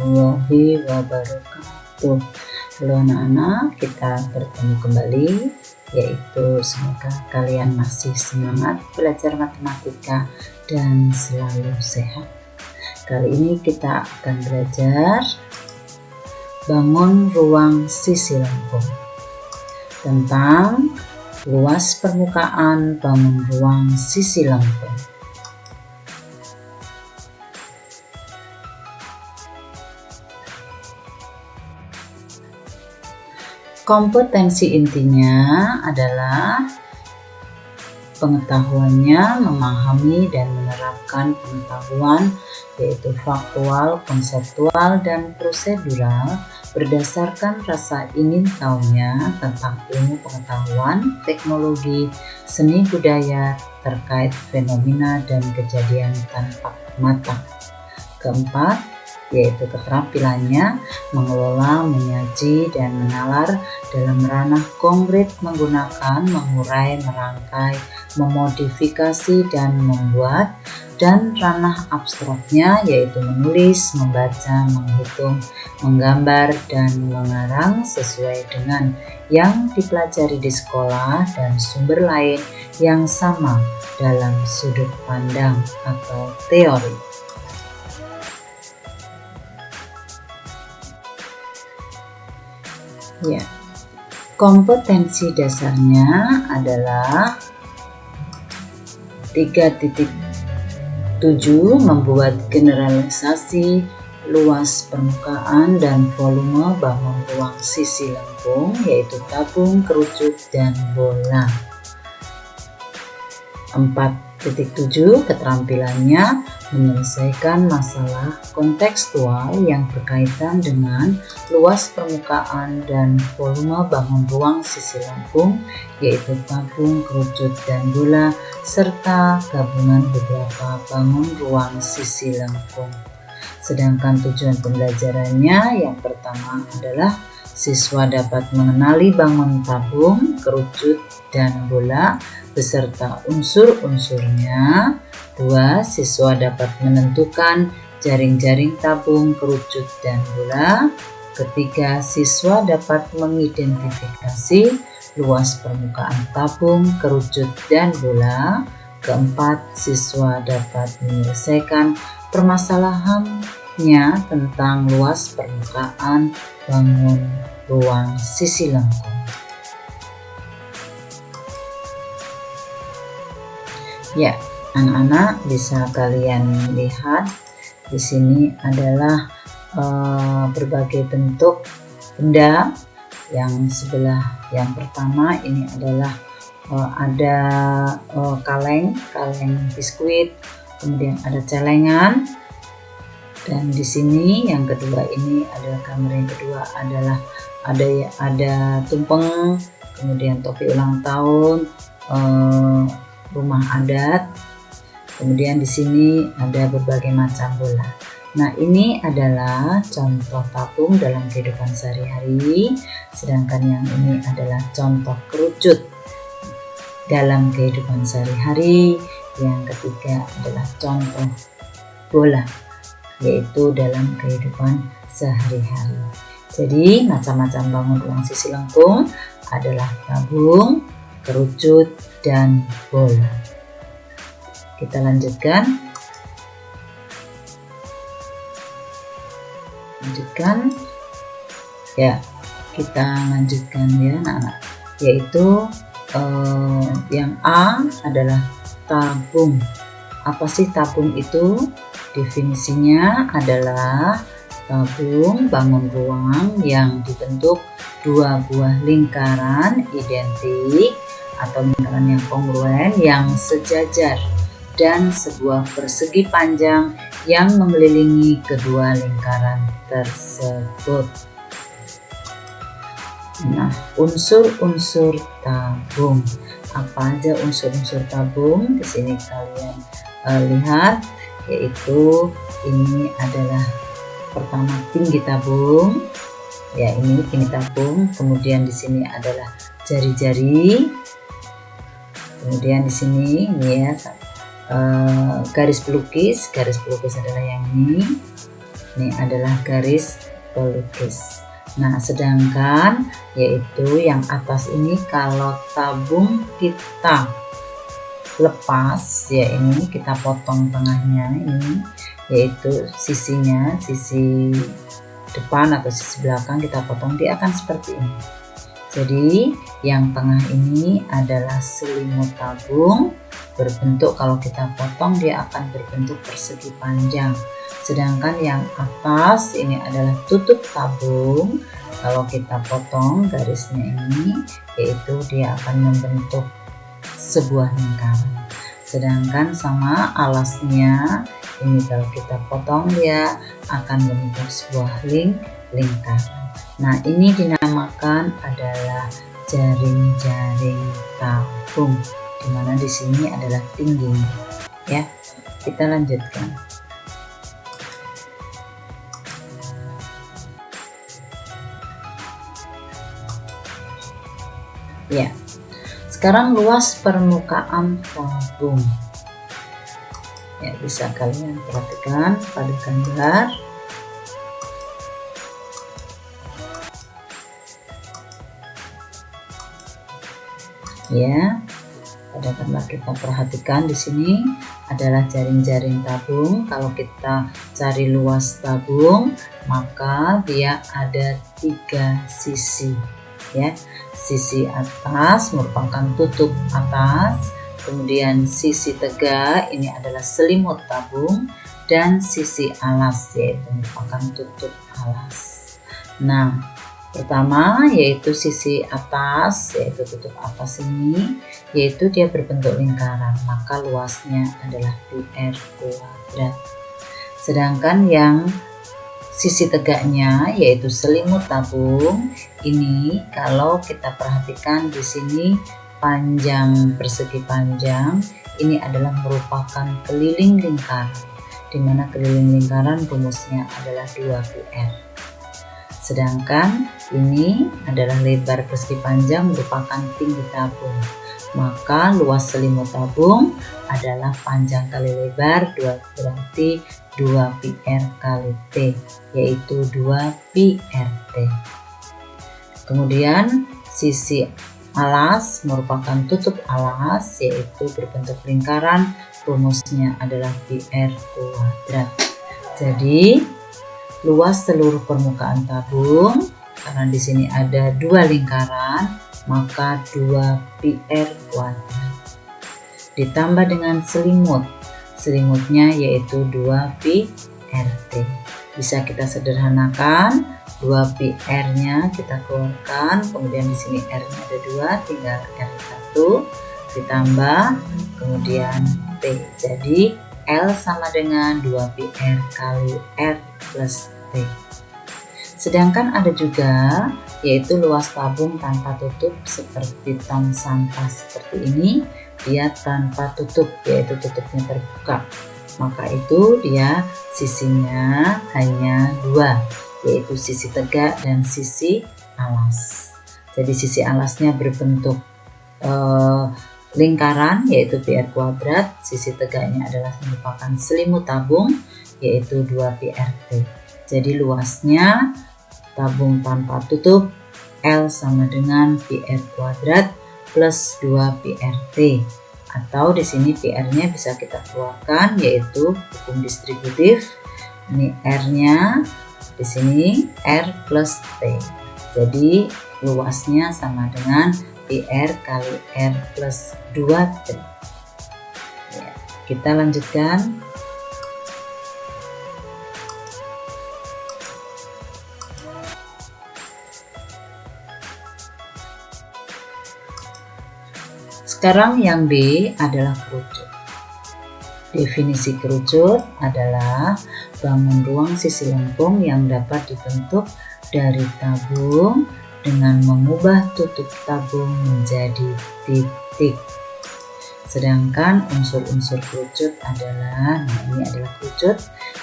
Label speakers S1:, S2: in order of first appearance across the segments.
S1: warahmatullahi wabarakatuh. Halo anak-anak, kita bertemu kembali, yaitu semoga kalian masih semangat belajar matematika dan selalu sehat. Kali ini kita akan belajar bangun ruang sisi lengkung tentang luas permukaan bangun ruang sisi lengkung. Kompetensi intinya adalah pengetahuannya memahami dan menerapkan pengetahuan, yaitu faktual, konseptual, dan prosedural berdasarkan rasa ingin tahunya tentang ilmu pengetahuan, teknologi, seni budaya terkait fenomena dan kejadian tanpa mata. Keempat, yaitu keterampilannya mengelola, menyaji, dan menalar dalam ranah konkret menggunakan, mengurai, merangkai, memodifikasi, dan membuat, dan ranah abstraknya yaitu menulis, membaca, menghitung, menggambar, dan mengarang sesuai dengan yang dipelajari di sekolah dan sumber lain yang sama dalam sudut pandang atau teori. Ya, kompetensi dasarnya adalah 3.7 membuat generalisasi luas permukaan dan volume bangun ruang sisi lengkung, yaitu tabung, kerucut, dan bola. 4.7 keterampilannya menyelesaikan masalah kontekstual yang berkaitan dengan luas permukaan dan volume bangun ruang sisi lengkung, yaitu tabung, kerucut, dan bola, serta gabungan beberapa bangun ruang sisi lengkung. Sedangkan tujuan pembelajarannya yang pertama adalah siswa dapat mengenali bangun tabung, kerucut, dan bola beserta unsur-unsurnya. 2. Siswa dapat menentukan jaring-jaring tabung, kerucut, dan bola. 3. Siswa dapat mengidentifikasi luas permukaan tabung, kerucut, dan bola. 4. Siswa dapat menyelesaikan permasalahannya tentang luas permukaan bangun ruang sisi lengkung. Ya, anak-anak bisa kalian lihat di sini adalah berbagai bentuk benda. Yang sebelah yang pertama ini adalah ada kaleng biskuit, kemudian ada celengan, dan di sini yang kedua ini adalah gambar yang kedua adalah ada tumpeng, kemudian topi ulang tahun, rumah adat, kemudian di sini ada berbagai macam bola. Nah, ini adalah contoh tabung dalam kehidupan sehari-hari, sedangkan yang ini adalah contoh kerucut dalam kehidupan sehari-hari. Yang ketiga adalah contoh bola, yaitu dalam kehidupan sehari-hari. Jadi, macam-macam bangun ruang sisi lengkung adalah tabung, kerucut, dan bola. Kita lanjutkan. Ya, kita lanjutkan ya anak-anak, yaitu yang A adalah tabung. Apa sih tabung itu? Definisinya adalah tabung bangun ruang yang dibentuk dua buah lingkaran identik atau lingkaran yang kongruen yang sejajar dan sebuah persegi panjang yang mengelilingi kedua lingkaran tersebut. Nah, unsur-unsur tabung. Apa aja unsur-unsur tabung? Di sini kalian lihat, yaitu ini adalah pertama tinggi tabung. Ya, ini tinggi tabung. Kemudian di sini adalah jari-jari. Kemudian di sini ini ya garis pelukis adalah yang ini. Ini adalah garis pelukis. Nah, sedangkan yaitu yang atas ini kalau tabung kita lepas ya, ini kita potong tengahnya ini, yaitu sisinya, sisi depan atau sisi belakang kita potong, dia akan seperti ini. Jadi yang tengah ini adalah selimut tabung berbentuk, kalau kita potong dia akan berbentuk persegi panjang. Sedangkan yang atas ini adalah tutup tabung, kalau kita potong garisnya ini, yaitu dia akan membentuk sebuah lingkaran. Sedangkan sama alasnya ini kalau kita potong dia akan membentuk sebuah lingkaran. Nah, ini dinamakan adalah jaring-jaring tabung, dimana di sini adalah tingginya. Ya, kita lanjutkan. Ya, sekarang luas permukaan tabung. Ya, bisa kalian perhatikan pada gambar. Ya, pada gambar kita perhatikan di sini adalah jaring-jaring tabung. Kalau kita cari luas tabung, maka dia ada 3 sisi. Ya, sisi atas merupakan tutup atas, kemudian sisi tegak ini adalah selimut tabung, dan sisi alas yaitu merupakan tutup alas. Nah, pertama yaitu sisi atas, yaitu tutup atas ini, yaitu dia berbentuk lingkaran, maka luasnya adalah πr². Sedangkan yang sisi tegaknya yaitu selimut tabung ini, kalau kita perhatikan di sini panjang persegi panjang ini adalah merupakan keliling lingkaran, di mana keliling lingkaran rumusnya adalah 2πr. Sedangkan ini adalah lebar persegi panjang merupakan tinggi tabung, maka luas selimut tabung adalah panjang kali lebar, berarti 2πr kali T, yaitu 2πrt. Kemudian sisi alas merupakan tutup alas, yaitu berbentuk lingkaran, rumusnya adalah πr². Jadi luas seluruh permukaan tabung, karena di sini ada 2 lingkaran, maka 2πr². Ditambah dengan selimutnya yaitu 2πrt. Bisa kita sederhanakan, 2πr-nya kita keluarkan, kemudian di sini r-nya ada 2, tinggal r1 ditambah kemudian t. Jadi L sama dengan 2πr kali r plus T. Sedangkan ada juga yaitu luas tabung tanpa tutup, seperti tong sampah seperti ini, dia tanpa tutup, yaitu tutupnya terbuka, maka itu dia sisinya hanya 2, yaitu sisi tegak dan sisi alas. Jadi sisi alasnya berbentuk lingkaran yaitu πr², sisi tegaknya adalah merupakan selimut tabung yaitu 2πrt. Jadi luasnya tabung tanpa tutup L sama dengan πr² plus 2πrt, atau di sini PR-nya bisa kita keluarkan yaitu hukum distributif. Ini R-nya di sini R plus T. Jadi luasnya sama dengan PR kali R plus 2T. Ya, kita lanjutkan. Sekarang yang B adalah kerucut. Definisi kerucut adalah bangun ruang sisi lengkung yang dapat dibentuk dari tabung dengan mengubah tutup tabung menjadi titik. Sedangkan unsur-unsur kerucut adalah, nah ini adalah kerucut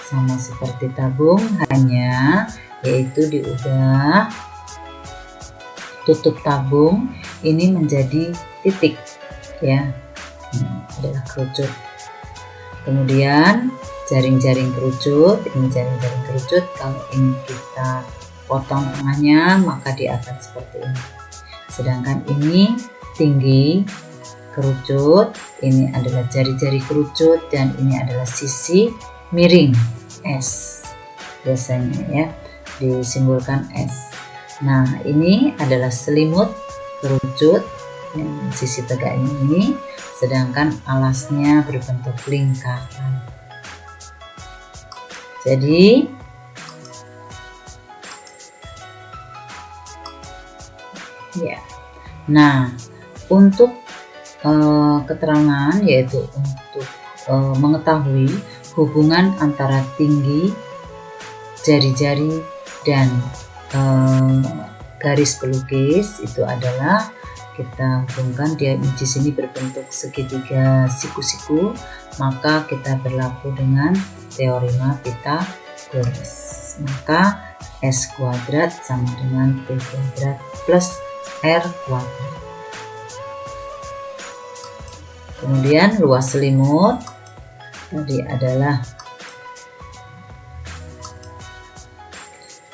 S1: sama seperti tabung, hanya yaitu diubah tutup tabung ini menjadi titik, ya. Adalah kerucut. Kemudian jaring-jaring kerucut. Ini jaring-jaring kerucut. Kalau ini kita potong tengahnya, maka dia akan seperti ini. Sedangkan ini tinggi kerucut, ini adalah jari-jari kerucut, dan ini adalah sisi miring S. Biasanya ya disimbolkan S. Nah, ini adalah selimut kerucut yang sisi tegaknya ini, sedangkan alasnya berbentuk lingkaran. Jadi ya. Nah, untuk keterangan, yaitu untuk mengetahui hubungan antara tinggi jari-jari dan garis pelukis, itu adalah kita hubungkan dia di sini berbentuk segitiga siku-siku, maka kita berlaku dengan teorema Pythagoras. Maka S kuadrat sama dengan T kuadrat plus R kuadrat. Kemudian luas selimut tadi adalah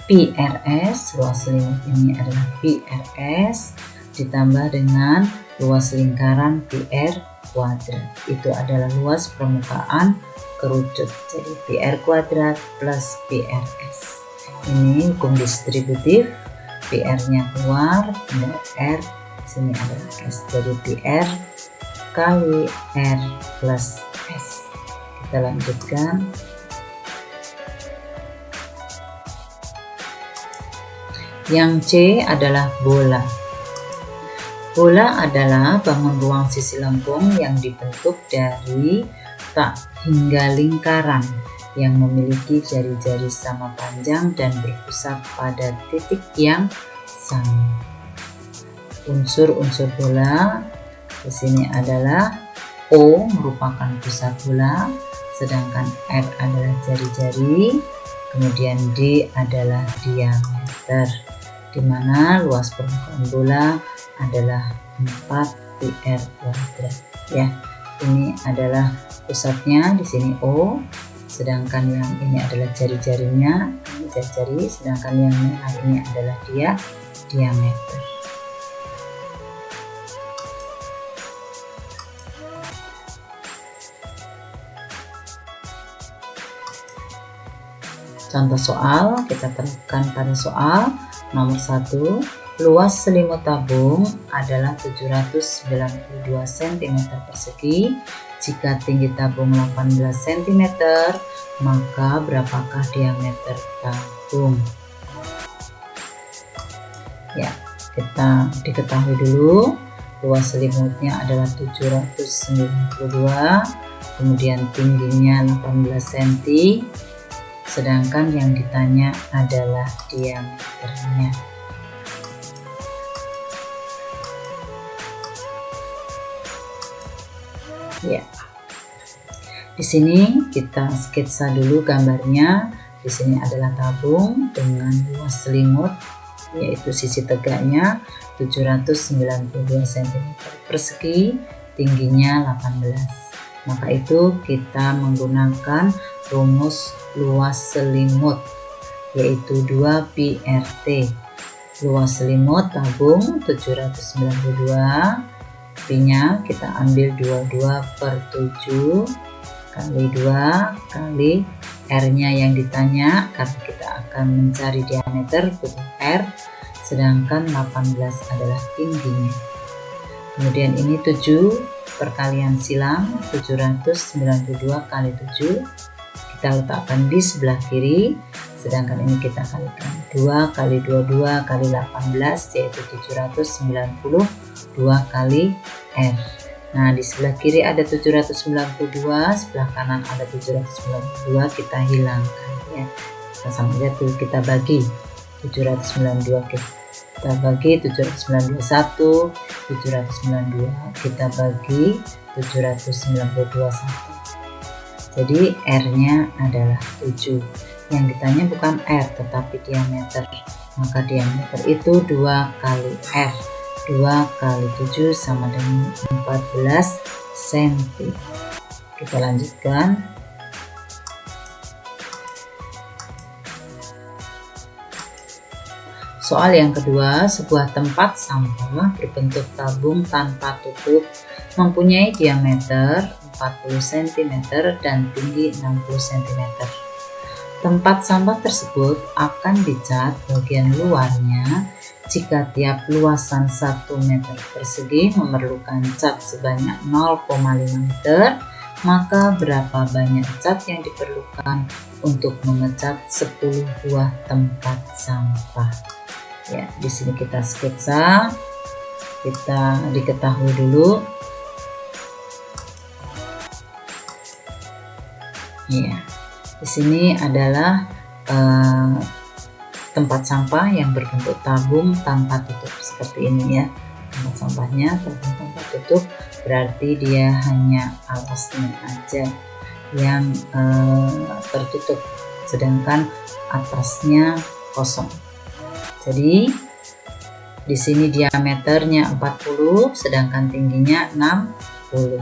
S1: PRS, luas selimut ini adalah PRS ditambah dengan luas lingkaran PR kuadrat, itu adalah luas permukaan kerucut. Jadi PR kuadrat plus PRS. Ini hukum distributif, PR-nya keluar, dan R sini adalah S. Jadi PR kali R plus S. Kita lanjutkan. Yang C adalah bola. Bola adalah bangun ruang sisi lengkung yang dibentuk dari tak hingga lingkaran yang memiliki jari-jari sama panjang dan berpusat pada titik yang sama. Unsur-unsur bola di sini adalah O merupakan pusat bola, sedangkan R adalah jari-jari, kemudian D adalah diameter, di mana luas permukaan bola adalah 4 PR kuadrat. Ya, ini adalah pusatnya di sini O, sedangkan yang ini adalah jari-jarinya, ini jari-jari, sedangkan yang merah ini adalah diameter. Contoh soal kita terapkan pada soal nomor 1. Luas selimut tabung adalah 792 cm persegi. Jika tinggi tabung 18 cm, maka berapakah diameter tabung? Ya, kita diketahui dulu luas selimutnya adalah 792, kemudian tingginya 18 cm, sedangkan yang ditanya adalah diameternya. Ya, di sini kita sketsa dulu gambarnya. Di sini adalah tabung dengan luas selimut, yaitu sisi tegaknya 792 cm persegi, tingginya 18. Maka itu kita menggunakan rumus luas selimut, yaitu 2πRT. Luas selimut tabung 792, P-nya kita ambil 22/7 kali 2 kali R-nya yang ditanya, karena kita akan mencari diameter butuh R, sedangkan 18 adalah tingginya. Kemudian ini 7 perkalian silang, 792 kali 7 kita letakkan di sebelah kiri, sedangkan ini kita kalikan 2 kali 22 kali 18, yaitu 792 kali R. Nah, di sebelah kiri ada 792, sebelah kanan ada 792, kita hilangkan ya. Kita sama aja tuh, kita bagi 792, kita bagi 791, 792 kita bagi 792 1. Jadi R-nya adalah 7. Yang ditanya bukan R tetapi diameter. Maka diameter itu 2 kali R. 2 kali 7 sama dengan 14 cm. Kita lanjutkan. Soal yang kedua, sebuah tempat sampah berbentuk tabung tanpa tutup mempunyai diameter 40 cm dan tinggi 60 cm. Tempat sampah tersebut akan dicat bagian luarnya. Jika tiap luasan 1 meter persegi memerlukan cat sebanyak 0,5 meter, maka berapa banyak cat yang diperlukan untuk mengecat 10 buah tempat sampah? Ya, di sini kita sketsa, kita diketahui dulu. Ya, di sini adalah tempat sampah yang berbentuk tabung tanpa tutup seperti ini ya. Tempat sampahnya tabung tanpa tutup, berarti dia hanya alasnya aja yang tertutup, sedangkan atasnya kosong. Jadi di sini diameternya 40, sedangkan tingginya 60.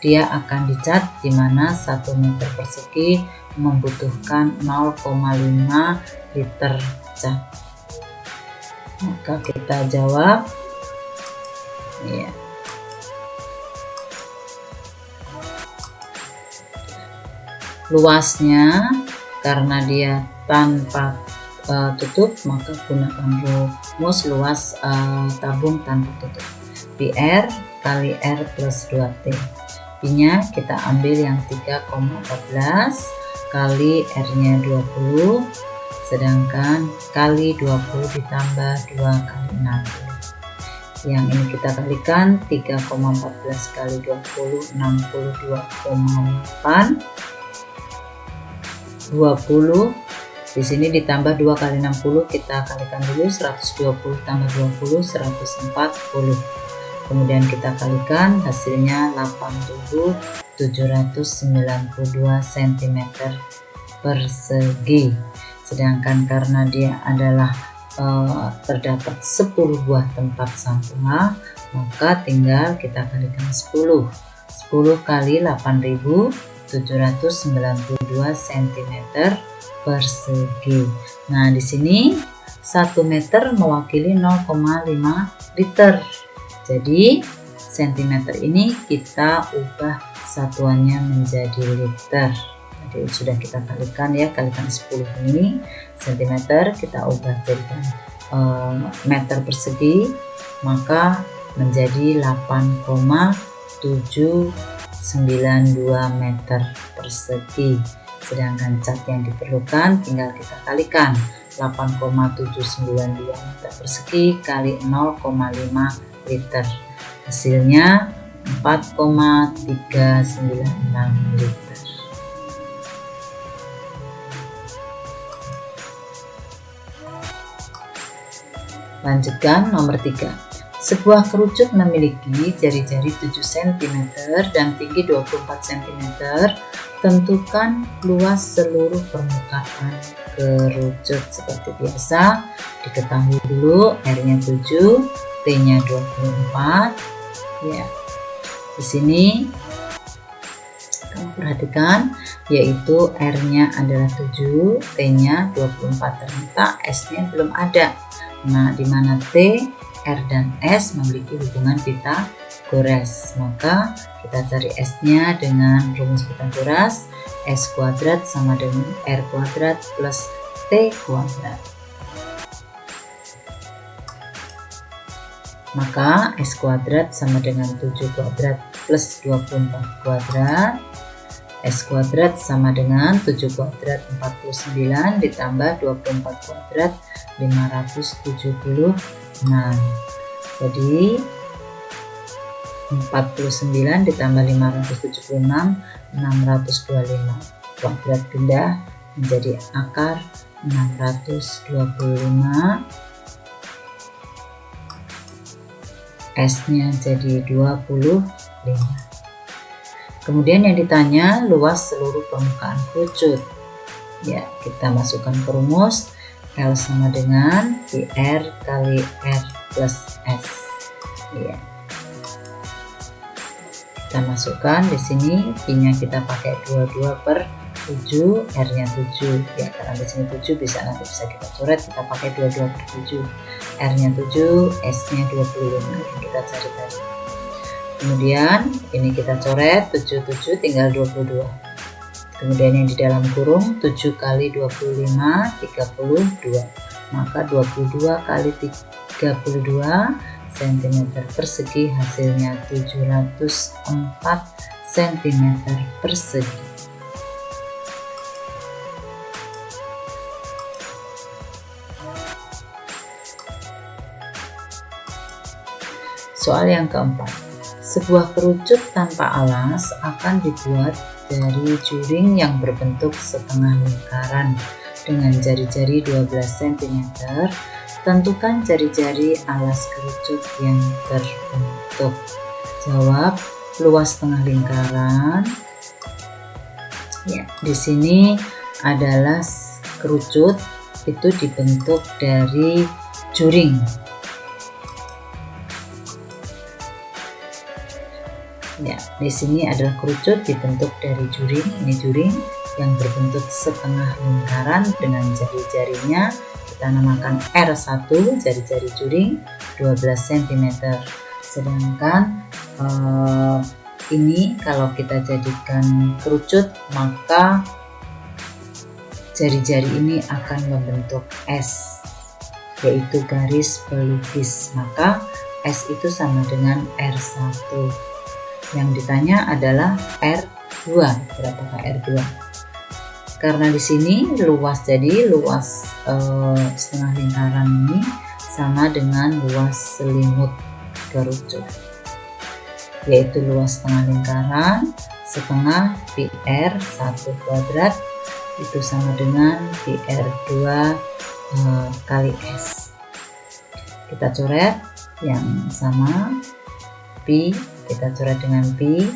S1: Dia akan dicat di mana 1 meter persegi membutuhkan 0,5 liter cat. Maka kita jawab ya. Luasnya karena dia tanpa tutup, maka gunakan rumus luas tabung tanpa tutup. PR kali R plus 2T. P-nya kita ambil yang 3,14 kali R-nya 20, sedangkan kali 20 ditambah 2 kali 60. Yang ini kita kalikan, 3,14 kali 20, 62,8. 20 di sini ditambah 2 kali 60, kita kalikan dulu, 120 tambah 20, 140. Kemudian kita kalikan, hasilnya 8.792 cm persegi. Sedangkan karena dia adalah terdapat 10 buah tempat sampah, maka tinggal kita kalikan 10. 10 kali 8.792 cm persegi. Nah, di sini 1 meter mewakili 0,5 liter. Jadi sentimeter ini kita ubah satuannya menjadi liter. Jadi sudah kita kalikan ya, kalikan 10 ini sentimeter, kita ubah jadikan meter persegi, maka menjadi 8,792 meter persegi. Sedangkan cat yang diperlukan tinggal kita kalikan, 8,792 meter persegi kali 0,5 liter, hasilnya 4,396 liter. Lanjutkan nomor 3. Sebuah kerucut memiliki jari-jari 7 cm dan tinggi 24 cm. Tentukan luas seluruh permukaan kerucut. Seperti biasa, diketahui dulu R-nya 7, T-nya 24. Ya. Di sini kamu perhatikan, yaitu R-nya adalah 7, T-nya 24. Ternyata S-nya belum ada. Nah, di mana T, R dan S memiliki hubungan Pythagoras, maka kita cari S-nya dengan rumus Pythagoras. S kuadrat sama dengan R kuadrat plus T kuadrat. Maka S kuadrat sama dengan 7 kuadrat plus 24 kuadrat. S kuadrat sama dengan 7 kuadrat 49 ditambah 24 kuadrat 576. Jadi 49 ditambah 576, 625. Kuadrat pindah menjadi akar 625. S-nya jadi 25. Kemudian yang ditanya luas seluruh permukaan kerucut. Ya, kita masukkan ke rumus. L sama dengan PR kali R plus S. Ya. Kita masukkan di sini, P-nya kita pakai 22/4. 7, R-nya 7 ya, karena di sini 7 nanti bisa kita coret, kita pakai 22/7. R-nya 7, S-nya 25 yang kita cari tadi. Kemudian ini kita coret 7 tinggal 22. Kemudian yang di dalam kurung 7 kali 25 32. Maka 22 kali 32 cm persegi, hasilnya 704 cm persegi. Soal yang keempat, sebuah kerucut tanpa alas akan dibuat dari juring yang berbentuk setengah lingkaran dengan jari-jari 12 cm. Tentukan jari-jari alas kerucut yang terbentuk. Jawab, luas tengah lingkaran. Ya, di sini adalah kerucut itu dibentuk dari juring. Ya, di sini adalah kerucut dibentuk dari juring. Ini juring yang berbentuk setengah lingkaran dengan jari-jarinya kita namakan R1, jari-jari juring 12 cm. Sedangkan ini kalau kita jadikan kerucut, maka jari-jari ini akan membentuk S, yaitu garis pelukis. Maka S itu sama dengan R1. Yang ditanya adalah R2, berapakah R2? Karena di sini luas, jadi luas setengah lingkaran ini sama dengan luas selimut kerucut, yaitu luas setengah lingkaran setengah PR 1 kuadrat itu sama dengan PR2 kali S. Kita coret yang sama, Pi kita coret dengan pi,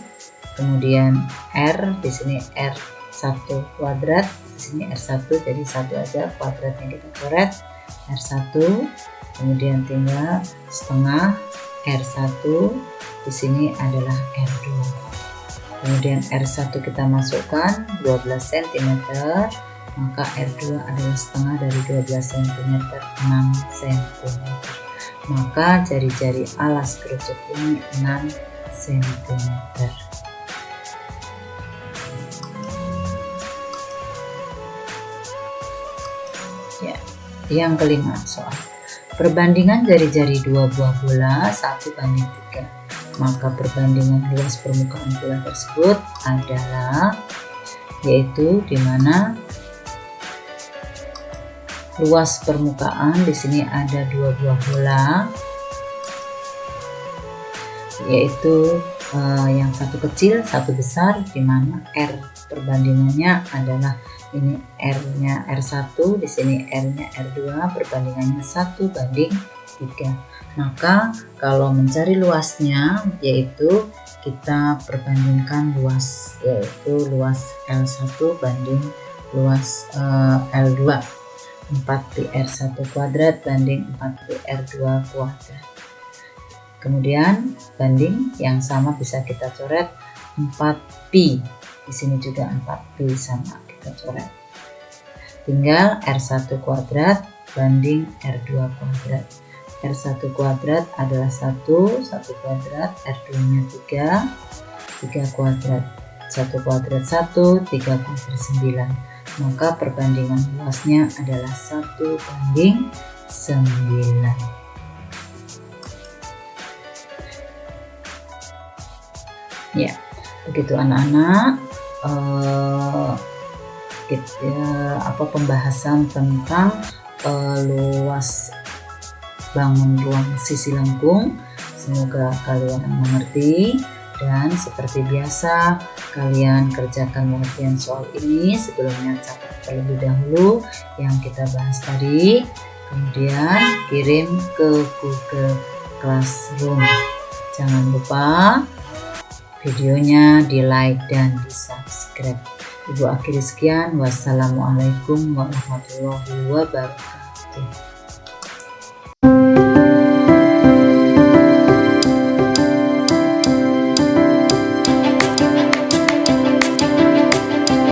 S1: kemudian R di sini R1 kuadrat, di sini R1 jadi 1 aja, kuadratnya kita coret R1, kemudian tinggal setengah R1, di sini adalah R2. Kemudian R1 kita masukkan 12 cm, maka R2 adalah setengah dari 12 cm, 6 cm. Maka jari-jari alas kerucut ini 6 cm. Ya, yang kelima soal perbandingan jari-jari dua buah bola 1:3. Maka perbandingan luas permukaan bola tersebut adalah, yaitu dimana luas permukaan di sini ada dua buah bola, yaitu yang satu kecil satu besar, di mana R perbandingannya adalah ini R-nya R1, di sini R-nya R2, perbandingannya 1:3. Maka kalau mencari luasnya, yaitu kita perbandingkan luas, yaitu luas L1 banding luas L2, 4PR1 kuadrat banding 4PR2 kuadrat. Kemudian banding yang sama bisa kita coret 4pi, di sini juga 4pi sama kita coret. Tinggal R1 kuadrat banding R2 kuadrat. R1 kuadrat adalah 1 kuadrat, R2-nya 3 kuadrat. 1 kuadrat 1, 3 kuadrat 9. Maka perbandingan luasnya adalah 1:9. Ya, begitu anak-anak, pembahasan tentang luas bangun ruang sisi lengkung. Semoga kalian mengerti, dan seperti biasa kalian kerjakan pengertian soal ini. Sebelumnya catat terlebih dahulu yang kita bahas tadi, kemudian kirim ke Google Classroom. Jangan lupa videonya di like dan di subscribe. Ibu akhiri sekian, wassalamualaikum warahmatullahi wabarakatuh.